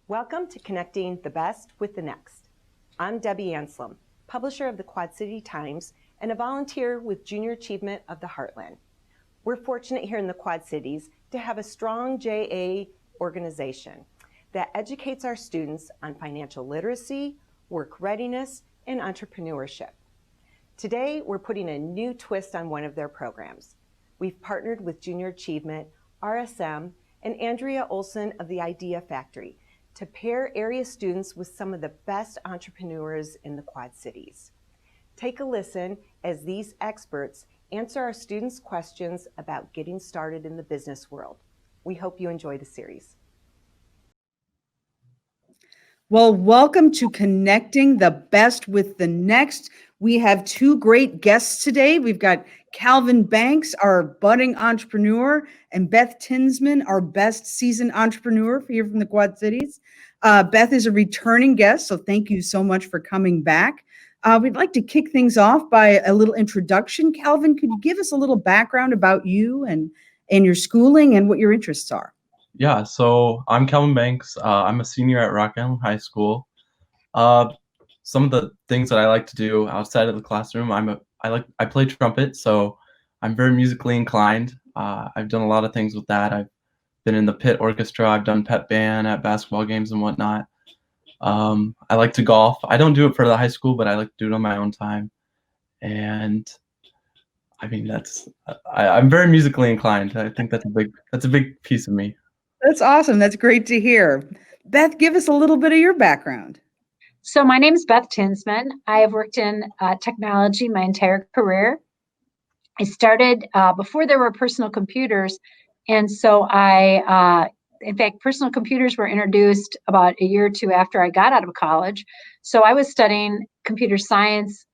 Welcome to Connecting the Best with the Next. I'm Debbie Anslem, publisher of the Quad City Times and a volunteer with Junior Achievement of the Heartland. We're fortunate here in the Quad Cities to have a strong JA organization that educates our students on financial literacy, work readiness, and entrepreneurship. Today, we're putting a new twist on one of their programs. We've partnered with Junior Achievement, RSM, and Andrea Olson of the Idea Factory to pair area students with some of the best entrepreneurs in the Quad Cities. Take a listen as these experts answer our students' questions about getting started in the business world. We hope you enjoy the series. Well, welcome to Connecting the Best with the Next. We have two great guests today. We've got Calvin Banks, our budding entrepreneur, and Beth Tinsman, our best seasoned entrepreneur here from the Quad Cities. Beth is a returning guest, so thank you so much for coming back. We'd like to kick things off by a little introduction. Calvin, could you give us a little background about you and your schooling and what your interests are? Yeah, so I'm Calvin Banks. I'm a senior at Rock Island High School. Some of the things that I like to do outside of the classroom, I play trumpet, so I'm very musically inclined. I've done a lot of things with that. I've been in the pit orchestra. I've done pep band at basketball games and whatnot. I like to golf. I don't do it for the high school, but I like to do it on my own time. And I mean, I'm very musically inclined. I think that's a big piece of me. That's awesome. That's great to hear. Beth, give us a little bit of your background. So my name is Beth Tinsman. I have worked in technology my entire career. I started before there were personal computers. And so in fact, personal computers were introduced about a year or two after I got out of college. So I was studying computer science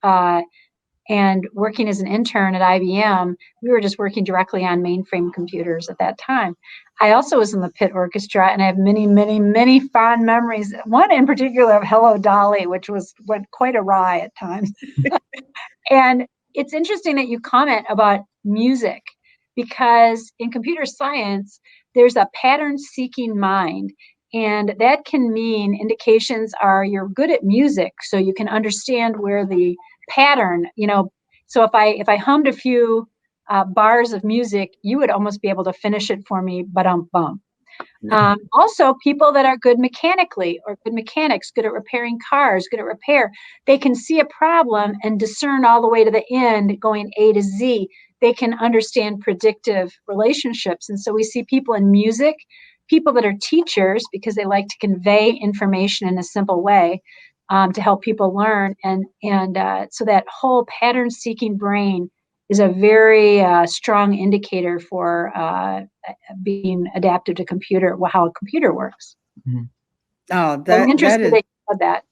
and working as an intern at IBM. We were just working directly on mainframe computers at that time. I also was in the pit orchestra, and I have many, many, many fond memories. One in particular of Hello Dolly, which went quite awry at times. And it's interesting that you comment about music, because in computer science, there's a pattern-seeking mind. And that can mean indications are you're good at music, so you can understand where the pattern, so if I hummed a few bars of music, you would almost be able to finish it for me, bum. Also, people that are good mechanically, or good mechanics, good at repairing cars, good at repair, they can see a problem and discern all the way to the end, going A to Z. They can understand predictive relationships. And so we see people in music, people that are teachers, because they like to convey information in a simple way to help people learn. And so that whole pattern-seeking brain is a very strong indicator for being adaptive to how a computer works. Mm-hmm. Oh, I'm interested that you said that.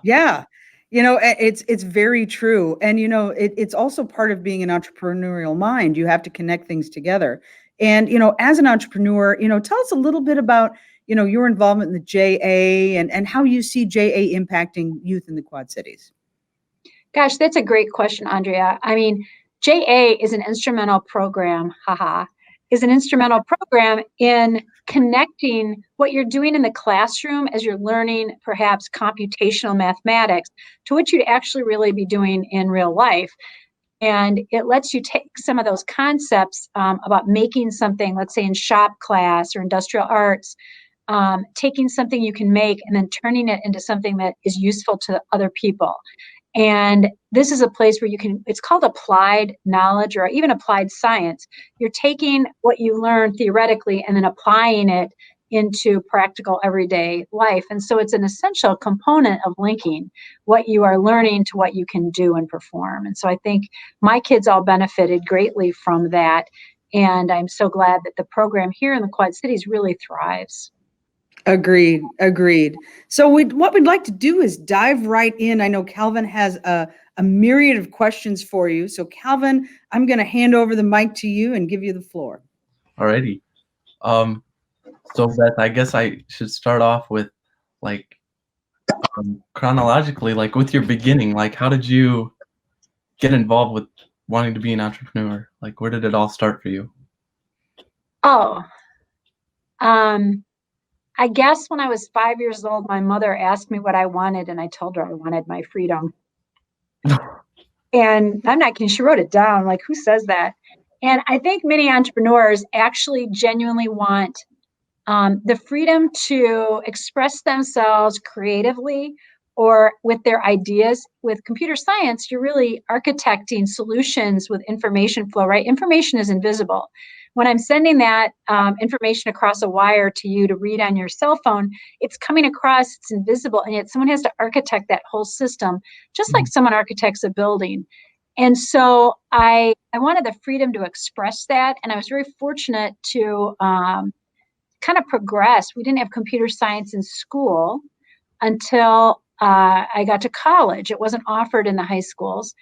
Yeah. It's very true. And, it's also part of being an entrepreneurial mind. You have to connect things together. And, as an entrepreneur, tell us a little bit about, your involvement in the JA and how you see JA impacting youth in the Quad Cities. Gosh, that's a great question, Andrea. I mean, JA is an instrumental program, is an instrumental program in connecting what you're doing in the classroom as you're learning perhaps computational mathematics to what you'd actually really be doing in real life. And it lets you take some of those concepts about making something, let's say in shop class or industrial arts, taking something you can make and then turning it into something that is useful to other people. And this is a place where it's called applied knowledge or even applied science. You're taking what you learn theoretically and then applying it into practical everyday life. And so it's an essential component of linking what you are learning to what you can do and perform. And so I think my kids all benefited greatly from that. And I'm so glad that the program here in the Quad Cities really thrives. Agreed. So what we'd like to do is dive right in. I know Calvin has a myriad of questions for you. So Calvin, I'm going to hand over the mic to you and give you the floor. Alrighty. So Beth, I guess I should start off with chronologically, with your beginning. How did you get involved with wanting to be an entrepreneur? Where did it all start for you? I guess when I was 5 years old, my mother asked me what I wanted, and I told her I wanted my freedom. And I'm not kidding, she wrote it down. Like, who says that? And I think many entrepreneurs actually genuinely want the freedom to express themselves creatively or with their ideas. With computer science, you're really architecting solutions with information flow, right? Information is invisible. When I'm sending that information across a wire to you to read on your cell phone, it's coming across, it's invisible, and yet someone has to architect that whole system, just like someone architects a building. And so I wanted the freedom to express that, and I was very fortunate to kind of progress. We didn't have computer science in school until I got to college. It wasn't offered in the high schools.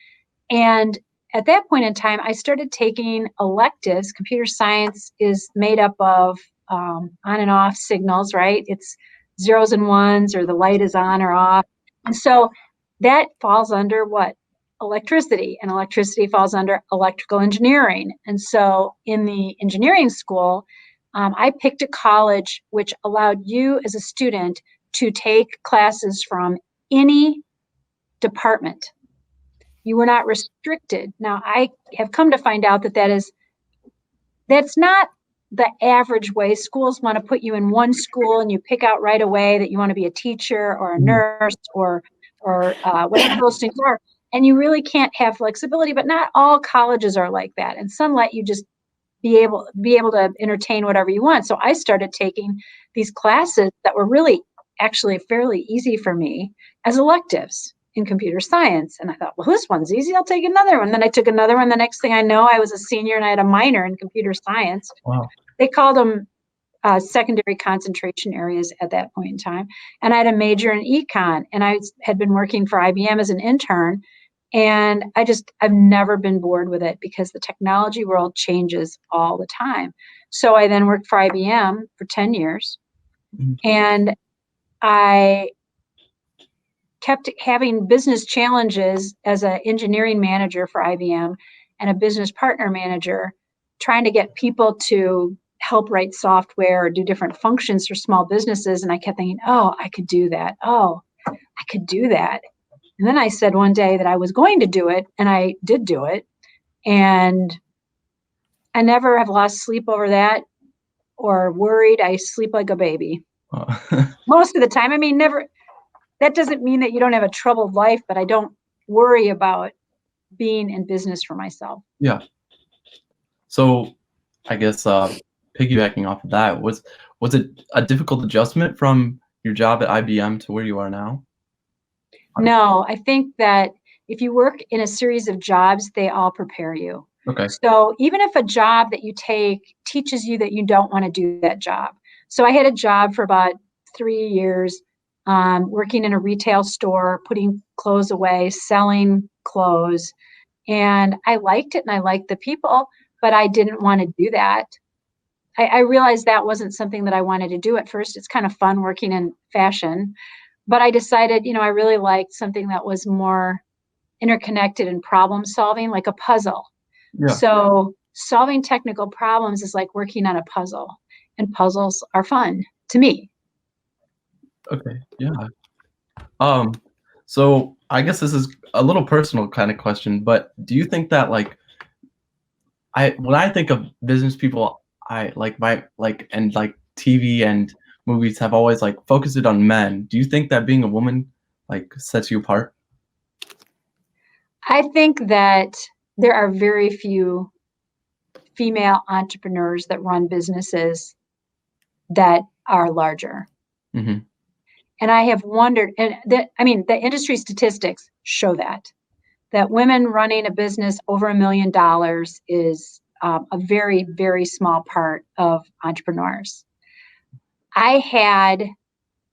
And at that point in time, I started taking electives. Computer science is made up of on and off signals, right? It's zeros and ones, or the light is on or off. And so that falls under what? Electricity. And electricity falls under electrical engineering. And so in the engineering school, I picked a college which allowed you as a student to take classes from any department. You were not restricted. Now, I have come to find out that that's not the average way. Schools want to put you in one school, and you pick out right away that you want to be a teacher or a nurse or whatever those things are. And you really can't have flexibility, but not all colleges are like that. And some let you just be able to entertain whatever you want. So I started taking these classes that were really actually fairly easy for me as electives in computer science. And I thought, well, this one's easy, I'll take another one. Then I took another one. The next thing I know, I was a senior and I had a minor in computer science. Wow. They called them secondary concentration areas at that point in time. And I had a major in econ, and I had been working for IBM as an intern. And I've never been bored with it, because the technology world changes all the time. So I then worked for IBM for 10 years, and I kept having business challenges as an engineering manager for IBM and a business partner manager, trying to get people to help write software or do different functions for small businesses. And I kept thinking, oh, I could do that. Oh, I could do that. And then I said one day that I was going to do it, and I did do it. And I never have lost sleep over that or worried. I sleep like a baby most of the time. I mean, never. That doesn't mean that you don't have a troubled life, but I don't worry about being in business for myself. Yeah. So I guess piggybacking off of that, was it a difficult adjustment from your job at IBM to where you are now? No, I think that if you work in a series of jobs, they all prepare you. Okay. So even if a job that you take teaches you that you don't want to do that job. So I had a job for about 3 years, working in a retail store, putting clothes away, selling clothes. And I liked it, and I liked the people, but I didn't want to do that. I realized that wasn't something that I wanted to do at first. It's kind of fun working in fashion. But I decided, I really liked something that was more interconnected and problem solving, like a puzzle. Yeah. So solving technical problems is like working on a puzzle, and puzzles are fun to me. Okay. Yeah. So I guess this is a little personal kind of question, but do you think that when I think of business people, I like TV and movies have always focused it on men. Do you think that being a woman sets you apart? I think that there are very few female entrepreneurs that run businesses that are larger. Mm-hmm. And I have wondered, and the industry statistics show that women running a business over $1 million is a very, very small part of entrepreneurs. I had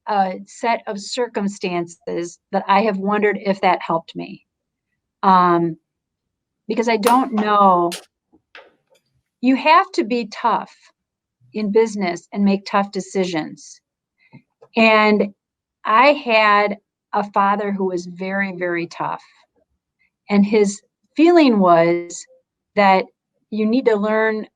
a set of circumstances that I have wondered if that helped me. Because I don't know, you have to be tough in business and make tough decisions. And I had a father who was very, very tough. And his feeling was that you need to learn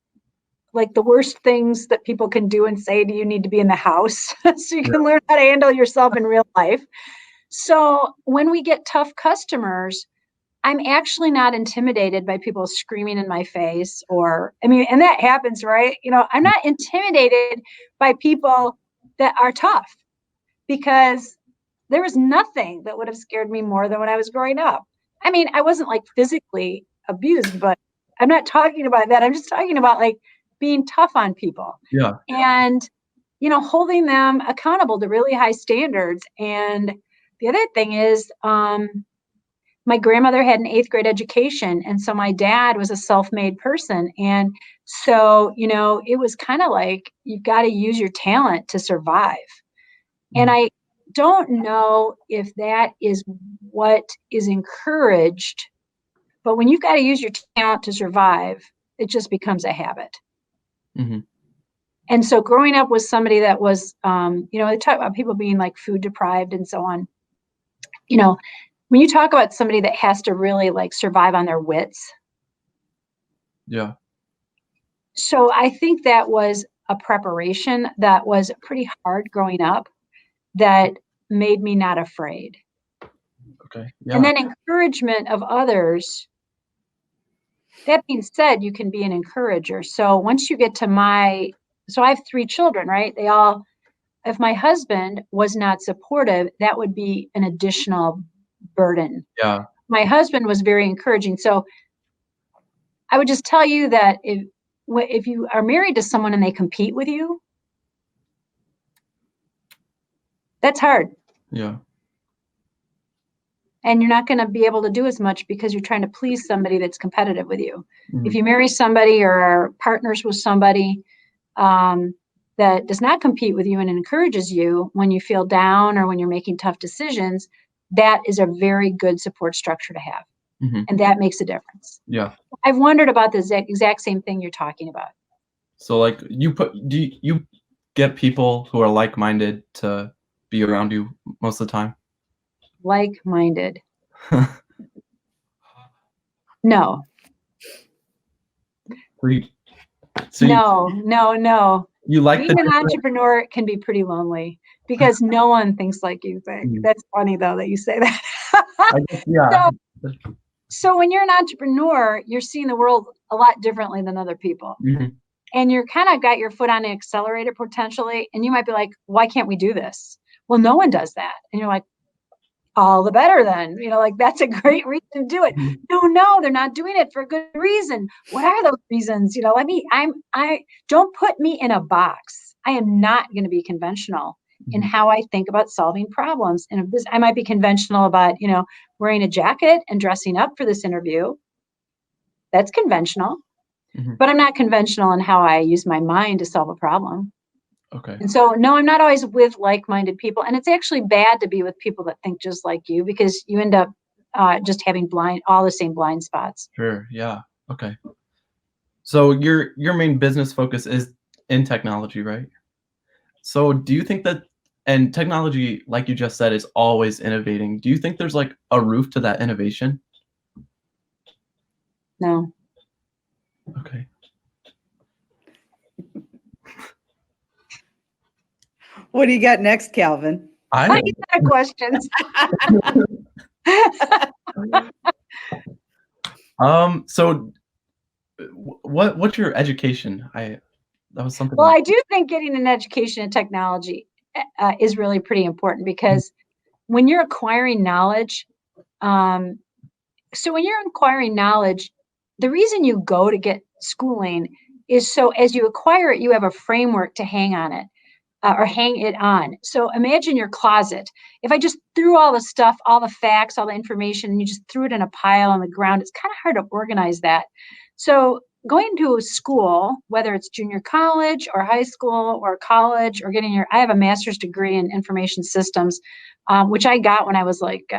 like the worst things that people can do and say to you need to be in the house so you can learn how to handle yourself in real life. So when we get tough customers, I'm actually not intimidated by people screaming in my face and that happens, right? I'm not intimidated by people that are tough because there was nothing that would have scared me more than when I was growing up. I mean, I wasn't like physically abused, but I'm not talking about that. I'm just talking about like being tough on people. Yeah. And, holding them accountable to really high standards. And the other thing is, my grandmother had an 8th grade education. And so my dad was a self-made person. And so, it was kind of like, you've got to use your talent to survive. And I don't know if that is what is encouraged, but when you've got to use your talent to survive, it just becomes a habit. Mm-hmm. And so growing up with somebody that was, they talk about people being like food deprived and so on. When you talk about somebody that has to really like survive on their wits. Yeah. So I think that was a preparation that was pretty hard growing up that made me not afraid. Okay. Yeah. And then encouragement of others. That being said, you can be an encourager. So once you get to so I have 3 children, right? If my husband was not supportive, that would be an additional burden. Yeah. My husband was very encouraging. So I would just tell you that if you are married to someone and they compete with you, that's hard. Yeah. And you're not going to be able to do as much because you're trying to please somebody that's competitive with you. Mm-hmm. If you marry somebody or are partners with somebody that does not compete with you and encourages you when you feel down or when you're making tough decisions, that is a very good support structure to have. Mm-hmm. And that makes a difference. Yeah. I've wondered about the exact same thing you're talking about. So like do you get people who are like-minded to be around you most of the time? Like-minded. No. No. You like being an entrepreneur can be pretty lonely because no one thinks like you think. Mm-hmm. That's funny though that you say that. I guess, yeah. So when you're an entrepreneur, you're seeing the world a lot differently than other people. Mm-hmm. And you're kind of got your foot on the accelerator potentially. And you might be like, why can't we do this? Well, no one does that. And you're like, all the better then, that's a great reason to do it. Mm-hmm. No, they're not doing it for a good reason. What are those reasons? Don't put me in a box. I am not going to be conventional in how I think about solving problems. And I might be conventional about, wearing a jacket and dressing up for this interview. That's conventional, but I'm not conventional in how I use my mind to solve a problem. Okay. And so, no, I'm not always with like-minded people. And it's actually bad to be with people that think just like you because you end up just having all the same blind spots. Sure. Yeah. Okay. So your main business focus is in technology, right? So do you think that, and technology, like you just said, is always innovating. Do you think there's like a roof to that innovation? No. Okay. What do you got next, Calvin? I get that questions. So what's your education? That was something. Well, I do think getting an education in technology is really pretty important because when you're acquiring knowledge, the reason you go to get schooling is so as you acquire it, you have a framework to hang on it. Or hang it on. So imagine your closet. If I just threw all the stuff, all the facts, all the information, and you just threw it in a pile on the ground, it's kind of hard to organize that. So going to a school, whether it's junior college or high school or college or I have a master's degree in information systems, which I got when I was like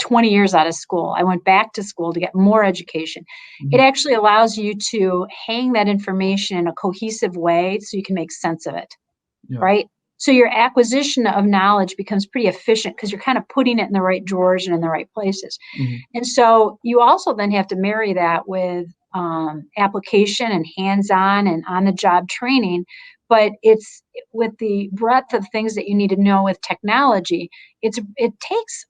20 years out of school. I went back to school to get more education. It actually allows you to hang that information in a cohesive way so you can make sense of it. Yeah. Right? So your acquisition of knowledge becomes pretty efficient because you're kind of putting it in the right drawers and in the right places. And so you also then have to marry that with application and hands-on and on-the-job training, but it's with the breadth of things that you need to know with technology. It takes,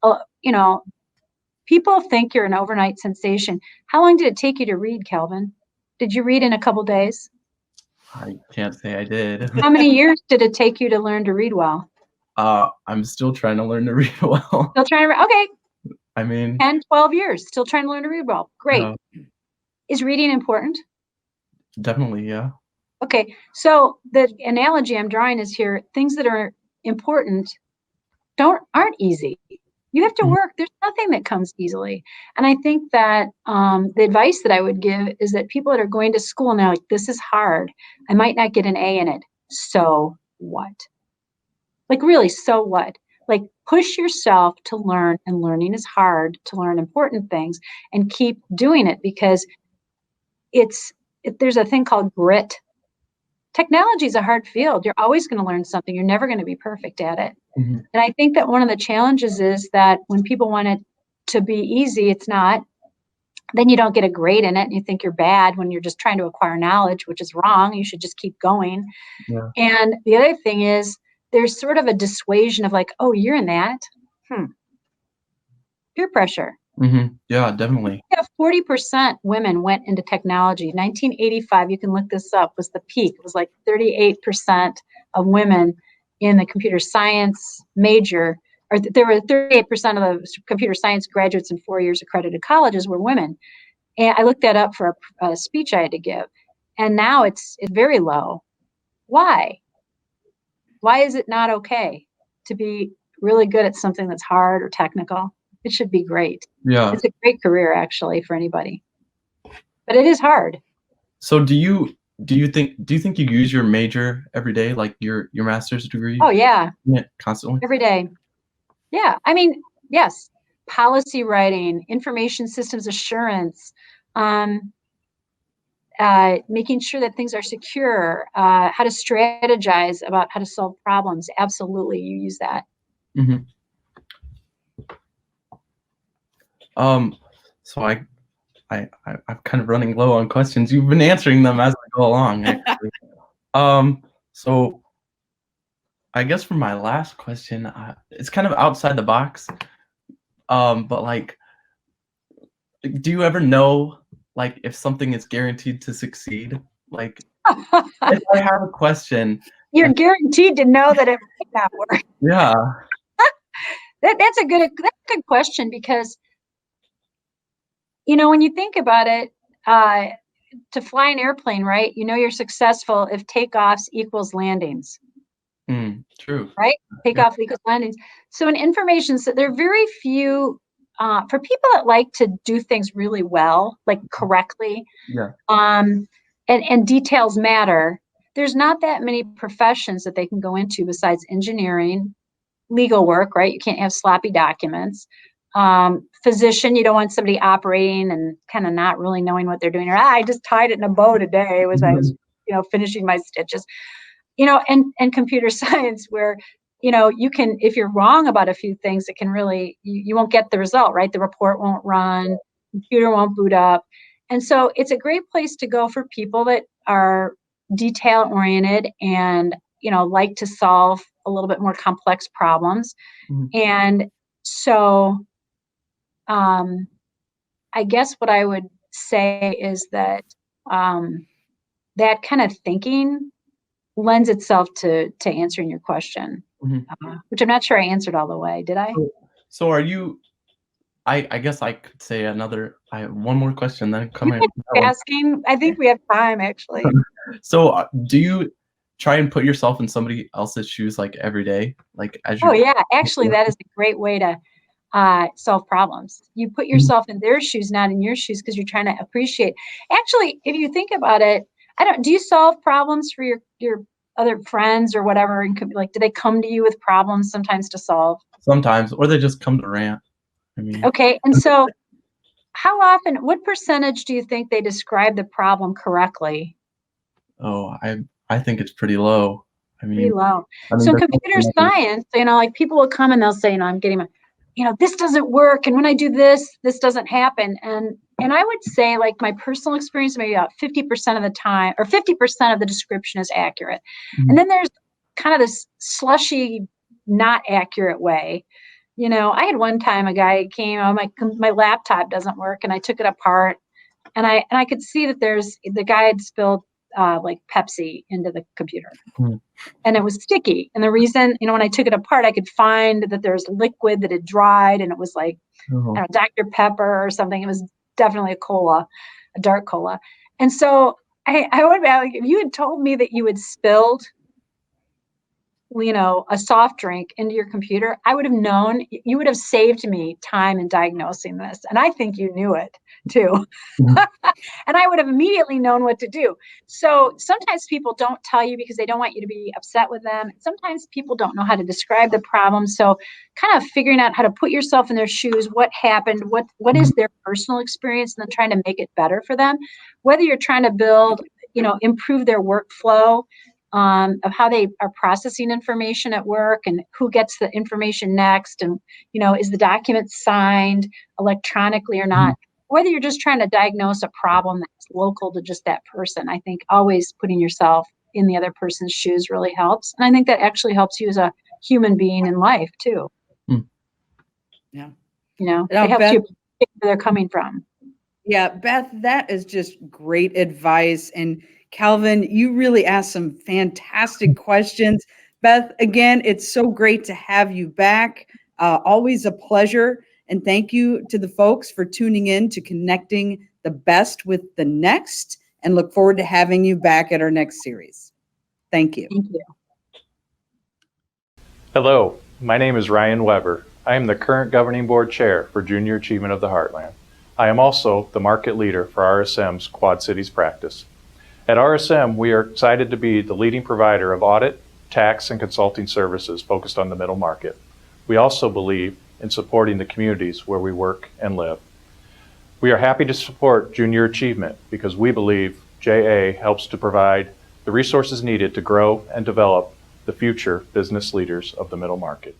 people think you're an overnight sensation. How long did it take you to read, Calvin? Did you read in a couple days? I can't say I did. How many years did it take you to learn to read well? I'm still trying to learn to read well. Still trying to read? Okay. I mean, 10, 12 years, still trying to learn to read well. Great. Is reading important? Definitely, yeah. Okay, so the analogy I'm drawing is here, things that are important aren't easy. You have to work. There's nothing that comes easily. And I think that the advice that I would give is that people that are going to school now, like, this is hard. I might not get an A in it. So what? Like, really, so what? Like, push yourself to learn, and learning is hard, to learn important things, and keep doing it, because there's a thing called grit. Technology is a hard field. You're always going to learn something. You're never going to be perfect at it. Mm-hmm. And I think that one of the challenges is that when people want it to be easy, it's not. Then you don't get a grade in it, and you think you're bad when you're just trying to acquire knowledge, which is wrong. You should just keep going. Yeah. And the other thing is, there's sort of a dissuasion of like, oh, you're in that? Peer pressure. Mm-hmm. Yeah, definitely. Yeah, 40% women went into technology. 1985, you can look this up, was the peak. It was like 38% of women in the computer science major, or there were 38% of the computer science graduates in 4 years accredited colleges were women. And I looked that up for a speech I had to give. And now it's very low. Why? Why is it not okay to be really good at something that's hard or technical? It should be great. Yeah. It's a great career, actually, for anybody. But it is hard. So do you think you use your major every day, like your master's degree? Oh, yeah. Yeah, constantly? Every day. Yeah. I mean, yes. Policy writing, information systems assurance, making sure that things are secure, how to strategize about how to solve problems. Absolutely, you use that. Mm-hmm. So I'm kind of running low on questions. You've been answering them as I go along, actually. So I guess for my last question, it's kind of outside the box. But like, do you ever know, like, if something is guaranteed to succeed? Like, if I have a question, you're guaranteed to know that it might not work. Yeah. That's a good question, because when you think about it, to fly an airplane, right? You're successful if takeoffs equals landings. True. Right? Takeoff equals landings. So in information, there are very few, for people that like to do things really well, like correctly, Yeah. And details matter, there's not that many professions that they can go into besides engineering, legal work, right? You can't have sloppy documents. Physician, you don't want somebody operating and kind of not really knowing what they're doing. Or I just tied it in a bow today as I was, finishing my stitches. And computer science, where, you can, if you're wrong about a few things, it can really, you won't get the result, right? The report won't run, computer won't boot up. And so it's a great place to go for people that are detail oriented and, like to solve a little bit more complex problems. Mm-hmm. And so, I guess what I would say is that, that kind of thinking lends itself to answering your question, which I'm not sure I answered all the way. Did I? So are you? I guess I could say I have one more question, then come in. Asking. I think we have time, actually. So do you try and put yourself in somebody else's shoes, like, every day, like as you? Oh yeah, actually, that is a great way to solve problems. You put yourself in their shoes, not in your shoes, because you're trying to appreciate. Actually, if you think about it, do you solve problems for your other friends or whatever? And like, do they come to you with problems sometimes to solve? Sometimes, or they just come to rant. I mean. Okay, and so how often, what percentage do you think they describe the problem correctly? Oh, I think it's pretty low. I mean, Pretty low. So in computer science, like, people will come and they'll say, I'm getting this doesn't work. And when I do this, this doesn't happen. And I would say, like, my personal experience, maybe about 50% of the time, or 50% of the description is accurate. Mhm. And then there's kind of this slushy, not accurate way. I had one time a guy came, oh, my laptop doesn't work, and I took it apart, and I could see that the guy had spilled like Pepsi into the computer. Mhm. And it was sticky. And the reason, when I took it apart, I could find that there's liquid that had dried, and it was like, Oh. I don't know, Dr. Pepper or something. It was definitely a dark cola. And so I would be like, if you had told me that you had spilled, a soft drink into your computer, I would have known. You would have saved me time in diagnosing this. And I think you knew it too. Mhm. And I would have immediately known what to do. So sometimes people don't tell you because they don't want you to be upset with them. Sometimes people don't know how to describe the problem. So kind of figuring out how to put yourself in their shoes, what happened, what is their personal experience, and then trying to make it better for them. Whether you're trying to build, improve their workflow, of how they are processing information at work, and who gets the information next, and is the document signed electronically or not. Whether you're just trying to diagnose a problem that's local to just that person, I think always putting yourself in the other person's shoes really helps. And I think that actually helps you as a human being in life too. Yeah. It Now, helps Beth, you get where they're coming from. yeah, Beth, that is just great advice. And Calvin, you really asked some fantastic questions. Beth, again, it's so great to have you back. Always a pleasure. And thank you to the folks for tuning in to Connecting the Best with the Next, and look forward to having you back at our next series. Thank you. Thank you. Hello, my name is Ryan Weber. I am the current Governing Board Chair for Junior Achievement of the Heartland. I am also the market leader for RSM's Quad Cities practice. At RSM, we are excited to be the leading provider of audit, tax, and consulting services focused on the middle market. We also believe in supporting the communities where we work and live. We are happy to support Junior Achievement because we believe JA helps to provide the resources needed to grow and develop the future business leaders of the middle market.